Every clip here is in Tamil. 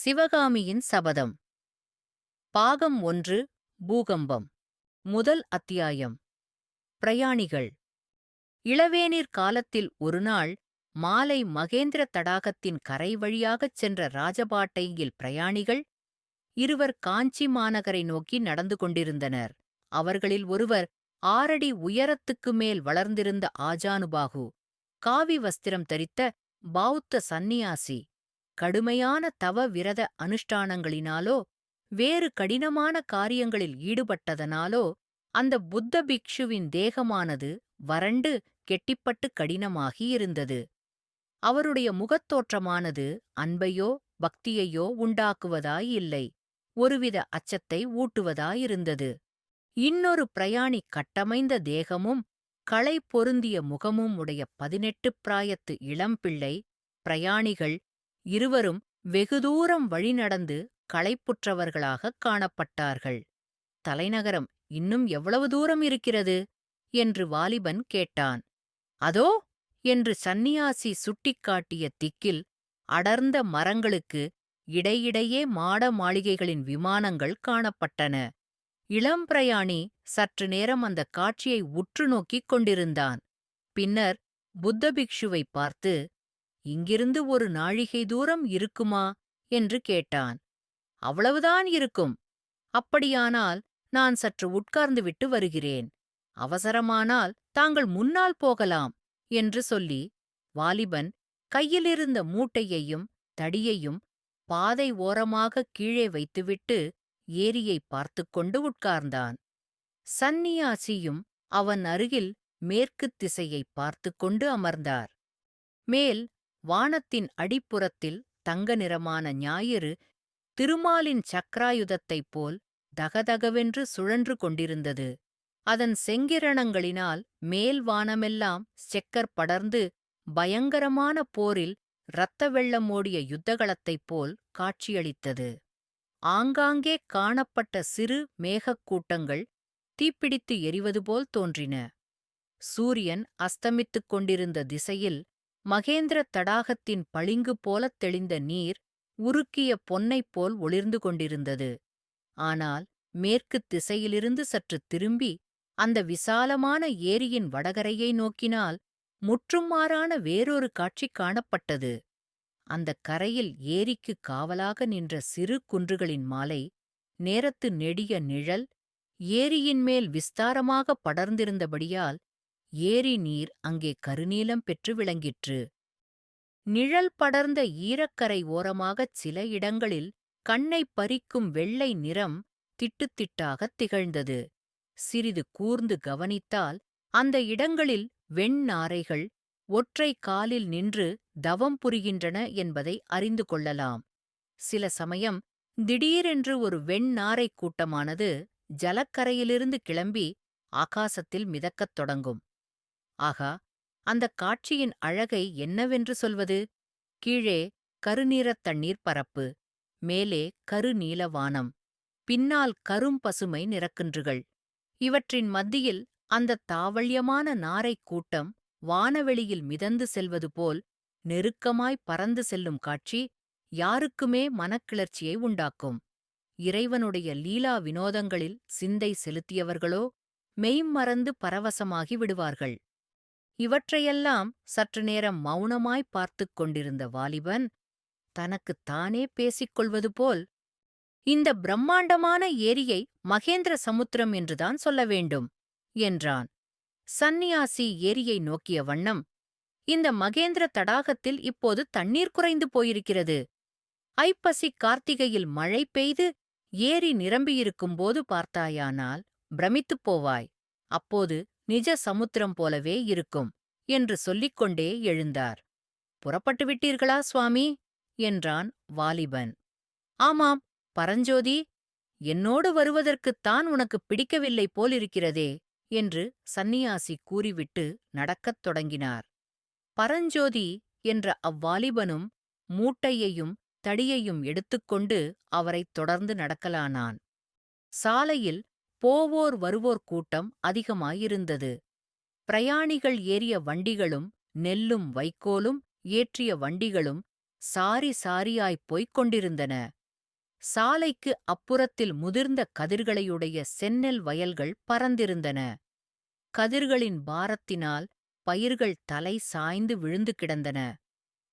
சிவகாமியின் சபதம். பாகம் 1. பூகம்பம். முதல் அத்தியாயம். பிரயாணிகள். இளவேனிற் காலத்தில் ஒருநாள் மாலை மகேந்திர தடாகத்தின் கரை வழியாகச் சென்ற ராஜபாட்டையில் பிரயாணிகள் இருவர் காஞ்சி மாநகரை நோக்கி நடந்து கொண்டிருந்தனர். அவர்களில் ஒருவர் 6 அடி உயரத்துக்கு மேல் வளர்ந்திருந்த ஆஜானுபாகு, காவி வஸ்திரம் தரித்த பௌத்த சந்நியாசி. கடுமையான தவ விரத அனுஷ்டானங்களினாலோ வேறு கடினமான காரியங்களில் ஈடுபட்டதனாலோ அந்த புத்த பிக்ஷுவின் தேகமானது வறண்டு கெட்டிப்பட்டு கடினமாகி இருந்தது. அவருடைய முகத்தோற்றமானது அன்பையோ பக்தியையோ உண்டாக்குவதாயில்லை, ஒருவித அச்சத்தை ஊட்டுவதாயிருந்தது. இன்னொரு பிரயாணி கட்டமைந்த தேகமும் களை பொருந்திய முகமும் உடைய 18 பிராயத்து இளம்பிள்ளை பிரயாணிகள் இருவரும் வெகு தூரம் வழிநடந்து களைப்புற்றவர்களாகக் காணப்பட்டார்கள். தலைநகரம் இன்னும் எவ்வளவு தூரம் இருக்கிறது என்று வாலிபன் கேட்டான். அதோ என்று சந்நியாசி சுட்டிக்காட்டிய திக்கில் அடர்ந்த மரங்களுக்கு இடையிடையே மாட மாளிகைகளின் விமானங்கள் காணப்பட்டன. இளம்பிரயாணி சற்று நேரம் அந்தக் காட்சியை உற்று நோக்கிக் கொண்டிருந்தான். பின்னர் புத்த பிக்ஷுவை பார்த்து, இங்கிருந்து ஒரு நாழிகை தூரம் இருக்குமா என்று கேட்டான். அவ்வளவுதான் இருக்கும். அப்படியானால் நான் சற்று உட்கார்ந்துவிட்டு வருகிறேன். அவசரமானால் தாங்கள் முன்னால் போகலாம் என்று சொல்லி வாலிபன் கையிலிருந்த மூட்டையையும் தடியையும் பாதை ஓரமாகக் கீழே வைத்துவிட்டு ஏரியை பார்த்துக்கொண்டு உட்கார்ந்தான். சந்நியாசியும் அவன் அருகில் மேற்குத் திசையைப் பார்த்துக்கொண்டு அமர்ந்தார். மேல் வானத்தின் அடிப்புறத்தில் தங்க நிறமான ஞாயிறு திருமாலின் சக்ராயுதத்தைப் போல் தகதகவென்று சுழன்று கொண்டிருந்தது. அதன் செங்கிரணங்களினால் மேல் வானமெல்லாம் செக்கர் படர்ந்து பயங்கரமான போரில் இரத்த வெள்ளமோடிய யுத்தகளத்தைப் போல் காட்சியளித்தது. ஆங்காங்கே காணப்பட்ட சிறு மேகக்கூட்டங்கள் தீப்பிடித்து எரிவது போல் தோன்றின. சூரியன் அஸ்தமித்துக் கொண்டிருந்த திசையில் மகேந்திர தடாகத்தின் பளிங்கு போலத் தெளிந்த நீர் உருக்கிய பொன்னைப் போல் ஒளிர்ந்து கொண்டிருந்தது. ஆனால் மேற்குத் திசையிலிருந்து சற்று திரும்பி அந்த விசாலமான ஏரியின் வடகரையை நோக்கினால் முற்றும் மாறான வேறொரு காட்சி காணப்பட்டது. அந்தக் கரையில் ஏரிக்கு காவலாக நின்ற சிறு குன்றுகளின் மாலை நேரத்து நெடிய நிழல் ஏரியின் மேல் விஸ்தாரமாக படர்ந்திருந்தபடியால் ஏரி நீர் அங்கே கருநீலம் பெற்று விளங்கிற்று. நிழல் படர்ந்த ஈரக்கரை ஓரமாகச் சில இடங்களில் கண்ணைப் பறிக்கும் வெள்ளை நிறம் திட்டுத்திட்டாகத் திகழ்ந்தது. சிறிது கூர்ந்து கவனித்தால் அந்த இடங்களில் வெண்ணாரைகள் ஒற்றை காலில் நின்று தவம் புரிகின்றன என்பதை அறிந்து கொள்ளலாம். சில சமயம் திடீரென்று ஒரு வெண்ணாரைக் கூட்டமானது ஜலக்கரையிலிருந்து கிளம்பி ஆகாசத்தில் மிதக்கத் தொடங்கும். ஆகா, அந்தக் காட்சியின் அழகை என்னவென்று சொல்வது? கீழே கருநிறத் தண்ணீர் பரப்பு, மேலே கருநீல வானம், பின்னால் கரும்பசுமை நிறக்குன்றுகள். இவற்றின் மத்தியில் அந்தத் தாவள்யமான நாரைக் கூட்டம் வானவெளியில் மிதந்து செல்வது போல் நெருக்கமாய் பறந்து செல்லும் காட்சி யாருக்குமே மனக்கிளர்ச்சியை உண்டாக்கும். இறைவனுடைய லீலா வினோதங்களில் சிந்தை செலுத்தியவர்களோ மெய்மறந்து பரவசமாகி விடுவார்கள். இவற்றையெல்லாம் சற்று நேரம் மௌனமாய்ப் பார்த்துக் கொண்டிருந்த வாலிபன் தனக்குத் தானே பேசிக்கொள்வது போல், இந்த பிரம்மாண்டமான ஏரியை மகேந்திர சமுத்திரம் என்றுதான் சொல்ல வேண்டும் என்றான். சந்நியாசி ஏரியை நோக்கிய வண்ணம், இந்த மகேந்திர தடாகத்தில் இப்போது தண்ணீர் குறைந்து போயிருக்கிறது. ஐப்பசி கார்த்திகையில் மழை பெய்து ஏரி நிரம்பியிருக்கும்போது பார்த்தாயானால் பிரமித்துப் போவாய். அப்போது நிஜ சமுத்திரம் போலவே இருக்கும் என்று சொல்லிக்கொண்டே எழுந்தார். புறப்பட்டு விட்டீர்களா சுவாமி என்றான் வாலிபன். ஆமாம் பரஞ்சோதி, என்னோடு வருவதற்குத்தான் உனக்குப் பிடிக்கவில்லை போலிருக்கிறதே என்று சந்நியாசி கூறிவிட்டு நடக்கத் தொடங்கினார். பரஞ்சோதி என்ற அவ்வாலிபனும் மூட்டையையும் தடியையும் எடுத்துக்கொண்டு அவரைத் தொடர்ந்து நடக்கலானான். சாலையில் போவோர் வருவோர் கூட்டம் அதிகமாயிருந்தது. பிரயாணிகள் ஏறிய வண்டிகளும் நெல்லும் வைக்கோலும் ஏற்றிய வண்டிகளும் சாரி சாரியாய்ப் போய்க் கொண்டிருந்தன. சாலைக்கு அப்புறத்தில் முதிர்ந்த கதிர்களையுடைய செந்நெல் வயல்கள் பரந்திருந்தன. கதிர்களின் பாரத்தினால் பயிர்கள் தலை சாய்ந்து விழுந்து கிடந்தன.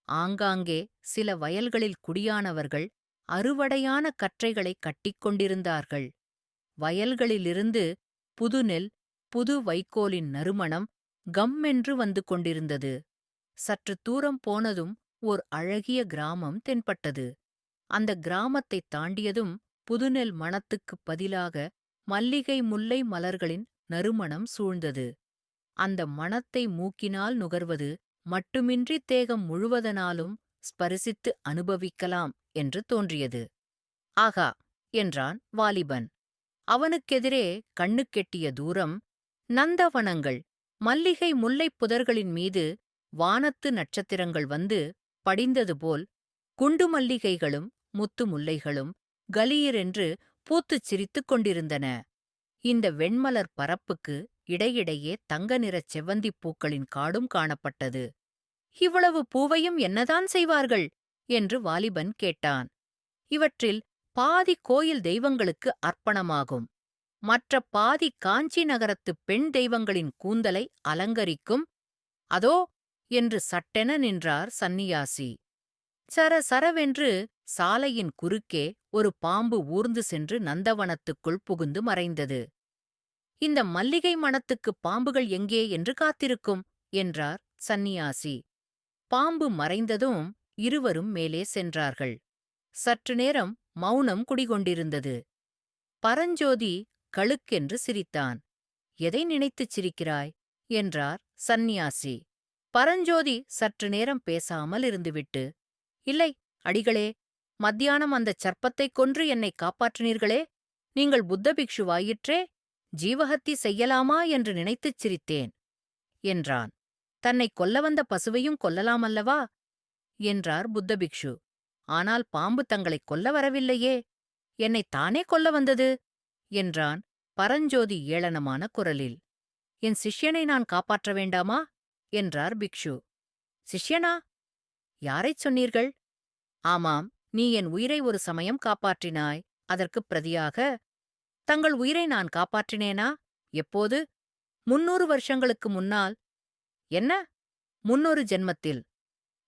ஆங்காங்கே சில வயல்களில் குடியானவர்கள் அறுவடையான கற்றைகளைக் கட்டிக் கொண்டிருந்தார்கள். வயல்களிலிருந்து புதுநெல், புது வைக்கோலின் நறுமணம் கம்மென்று வந்து கொண்டிருந்தது. சற்று தூரம் போனதும் ஓர் அழகிய கிராமம் தென்பட்டது. அந்த கிராமத்தைத் தாண்டியதும் புதுநெல் மணத்துக்குப் பதிலாக மல்லிகை முல்லை மலர்களின் நறுமணம் சூழ்ந்தது. அந்த மணத்தை மூக்கினால் நுகர்வது மட்டுமின்றி தேகம் முழுவதனாலும் ஸ்பரிசித்து அனுபவிக்கலாம் என்று தோன்றியது. ஆகா என்றான் வாலிபன். அவனுக்கெதிரே கண்ணுக்கெட்டிய தூரம் நந்தவனங்கள், மல்லிகை முல்லைப் புதர்களின் மீது வானத்து நட்சத்திரங்கள் வந்து படிந்ததுபோல் குண்டு மல்லிகைகளும் முத்து முல்லைகளும் கலீரென்று பூத்துச் சிரித்துக் கொண்டிருந்தன. இந்த வெண்மலர் பரப்புக்கு இடையிடையே தங்க நிறச் செவ்வந்திப் பூக்களின் காடும் காணப்பட்டது. இவ்வளவு பூவையும் என்னதான் செய்வார்கள் என்று வாலிபன் கேட்டான். இவற்றில் பாதி கோயில் தெய்வங்களுக்கு அர்ப்பணமாகும். மற்ற பாதி காஞ்சி நகரத்துப் பெண் தெய்வங்களின் கூந்தலை அலங்கரிக்கும். அதோ என்று சட்டென நின்றார் சந்நியாசி. சர சரவென்று சாலையின் குறுக்கே ஒரு பாம்பு ஊர்ந்து சென்று நந்தவனத்துக்குள் புகுந்து மறைந்தது. இந்த மல்லிகை மணத்துக்குப் பாம்புகள் எங்கே என்று காத்திருக்கும் என்றார் சந்நியாசி. பாம்பு மறைந்ததும் இருவரும் மேலே சென்றார்கள். சற்று நேரம் மௌனம் குடிகொண்டிருந்தது. பரஞ்சோதி கழுக்கென்று சிரித்தான். எதை நினைத்துச் சிரிக்கிறாய் என்றார் சந்நியாசி. பரஞ்சோதி சற்று நேரம் பேசாமல் இருந்துவிட்டு, இல்லை அடிகளே, மத்தியானம் அந்தச் சர்ப்பத்தைக் கொன்று என்னைக் காப்பாற்றினீர்களே, நீங்கள் புத்த பிக்ஷுவாயிற்றே, ஜீவஹத்தி செய்யலாமா என்று நினைத்துச் சிரித்தேன் என்றான். தன்னைக் கொல்ல வந்த பசுவையும் கொல்லலாமல்லவா என்றார் புத்த பிக்ஷு. ஆனால் பாம்பு தங்களைக் கொல்ல வரவில்லையே, என்னைத் தானே கொல்ல வந்தது என்றான் பரஞ்சோதி ஏளனமான குரலில். என் சிஷ்யனை நான் காப்பாற்ற வேண்டாமா என்றார் பிக்ஷு. சிஷ்யனா? யாரைச் சொன்னீர்கள்? ஆமாம், நீ என் உயிரை ஒரு சமயம் காப்பாற்றினாய். அதற்குப் பிரதியாக தங்கள் உயிரை நான் காப்பாற்றினேனா? எப்போது? 300 வருஷங்களுக்கு முன்னால். என்ன? 300 ஜென்மத்தில்.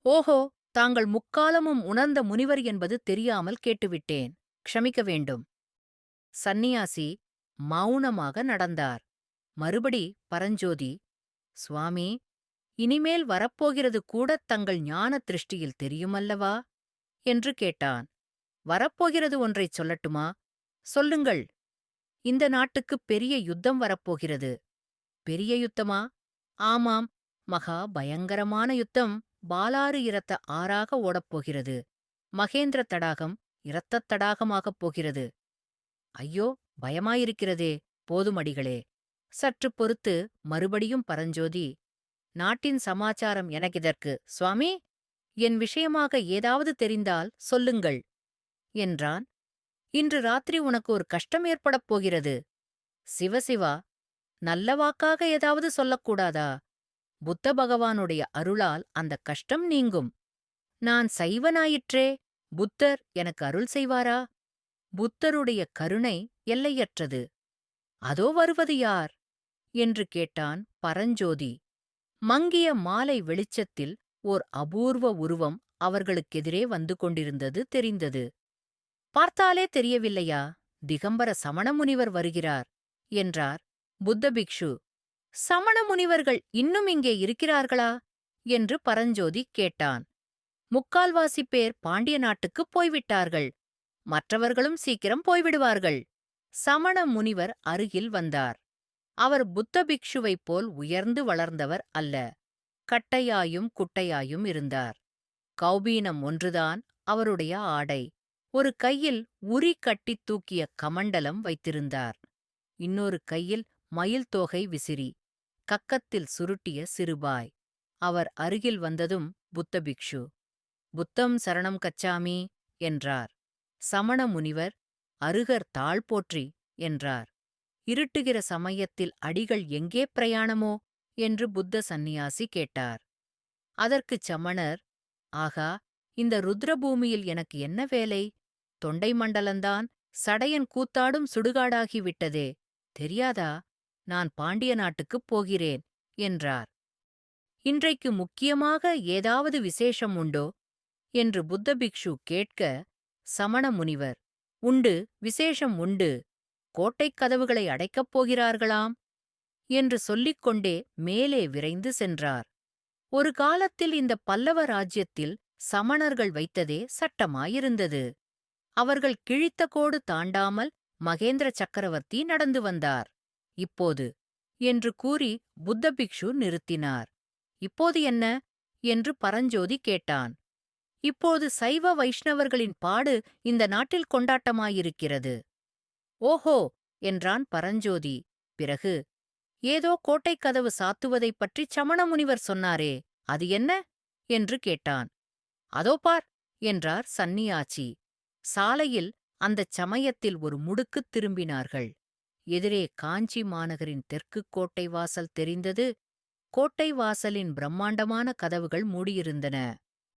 ஓஹோ, தாங்கள் முக்காலமும் உணர்ந்த முனிவர் என்பது தெரியாமல் கேட்டுவிட்டேன். க்ஷமிக்க வேண்டும். சந்நியாசி மௌனமாக நடந்தார். மறுபடி பரஞ்சோதி, சுவாமி, இனிமேல் வரப்போகிறது கூடத் தங்கள் ஞான திருஷ்டியில் தெரியுமல்லவா என்று கேட்டான். வரப்போகிறது ஒன்றைச் சொல்லட்டுமா? சொல்லுங்கள். இந்த நாட்டுக்குப் பெரிய யுத்தம் வரப்போகிறது. பெரிய யுத்தமா? ஆமாம், மகா பயங்கரமான யுத்தம். பாலாறு இரத்த ஆறாக ஓடப்போகிறது. மகேந்திர தடாகம் இரத்தத் தடாகமாகப் போகிறது. ஐயோ, பயமாயிருக்கிறதே. போதும் அடிகளே. சற்று பொறுத்து மறுபடியும் பரஞ்சோதி, நாட்டின் சமாச்சாரம் எனக்கிதற்கு, சுவாமி, என் விஷயமாக ஏதாவது தெரிந்தால் சொல்லுங்கள் என்றான். இன்று ராத்திரி உனக்கு ஒரு கஷ்டம் ஏற்படப் போகிறது. சிவசிவா, நல்ல வாக்காக ஏதாவது சொல்லக்கூடாதா? புத்த பகவானுடைய அருளால் அந்தக் கஷ்டம் நீங்கும். நான் சைவனாயிற்றே, புத்தர் எனக்கு அருள் செய்வாரா? புத்தருடைய கருணை எல்லையற்றது. அதோ வருவது யார் என்று கேட்டான் பரஞ்சோதி. மங்கிய மாலை வெளிச்சத்தில் ஓர் அபூர்வ உருவம் அவர்களுக்கெதிரே வந்து கொண்டிருந்தது தெரிந்தது. பார்த்தாலே தெரியவில்லையா? திகம்பர சமண முனிவர் வருகிறார் என்றார் புத்த பிக்ஷு. சமண முனிவர்கள் இன்னும் இங்கே இருக்கிறார்களா என்று பரஞ்சோதி கேட்டான். முக்கால்வாசி பேர் பாண்டிய நாட்டுக்குப் போய்விட்டார்கள். மற்றவர்களும் சீக்கிரம் போய்விடுவார்கள். சமண முனிவர் அருகில் வந்தார். அவர் புத்த பிக்ஷுவைப் போல் உயர்ந்து வளர்ந்தவர் அல்ல. கட்டையாயும் குட்டையாயும் இருந்தார். கௌபீனம் ஒன்றுதான் அவருடைய ஆடை. ஒரு கையில் உரி கட்டித் தூக்கிய கமண்டலம் வைத்திருந்தார். இன்னொரு கையில் மயில் தோகை விசிறி, கக்கத்தில் சுருட்டிய சிறுபாய். அவர் அருகில் வந்ததும் புத்த பிக்ஷு, புத்தம் சரணம் கச்சாமி என்றார். சமண முனிவர், அருகர் தாழ் போற்றி என்றார். இருட்டுகிற சமயத்தில் அடிகள் எங்கே பிரயாணமோ என்று புத்த சந்நியாசி கேட்டார். அதற்குச் சமணர், ஆகா, இந்த ருத்ரபூமியில் எனக்கு என்ன வேலை? தொண்டை மண்டலந்தான் சடையன் கூத்தாடும் சுடுகாடாகி விட்டதே. தெரியாதா? நான் பாண்டிய நாட்டுக்குப் போகிறேன், என்றார். இன்றைக்கு முக்கியமாக ஏதாவது விசேஷம் உண்டோ? என்று புத்த பிக்ஷு கேட்க, சமண முனிவர், உண்டு, விசேஷம் உண்டு. கோட்டைக் கதவுகளை அடைக்கப் போகிறார்களாம், என்று சொல்லிக் கொண்டே மேலே விரைந்து சென்றார். ஒரு காலத்தில் இந்த பல்லவ ராஜ்யத்தில் சமணர்கள் வைத்ததே சட்டமாயிருந்தது. அவர்கள் கிழித்த கோடு தாண்டாமல் மகேந்திர சக்கரவர்த்தி நடந்து வந்தார். இப்போது, என்று கூறி புத்த பிக்ஷு நிறுத்தினார். இப்போது என்ன? என்று பரஞ்சோதி கேட்டான். இப்போது சைவ வைஷ்ணவர்களின் பாடு இந்த நாட்டில் கொண்டாட்டமாயிருக்கிறது. ஓஹோ, என்றான் பரஞ்சோதி. பிறகு, ஏதோ கோட்டைக் கதவு சாத்துவதைப் பற்றிச் சமண முனிவர் சொன்னாரே, அது என்ன? என்று கேட்டான். அதோ பார், என்றார் சந்நியாசி. சாலையில் அந்தச் சமயத்தில் ஒரு முடுக்குத் திரும்பினார்கள். எதிரே காஞ்சி மாநகரின் தெற்குக் கோட்டை வாசல் தெரிந்தது. கோட்டை வாசலின் பிரம்மாண்டமான கதவுகள் மூடியிருந்தன.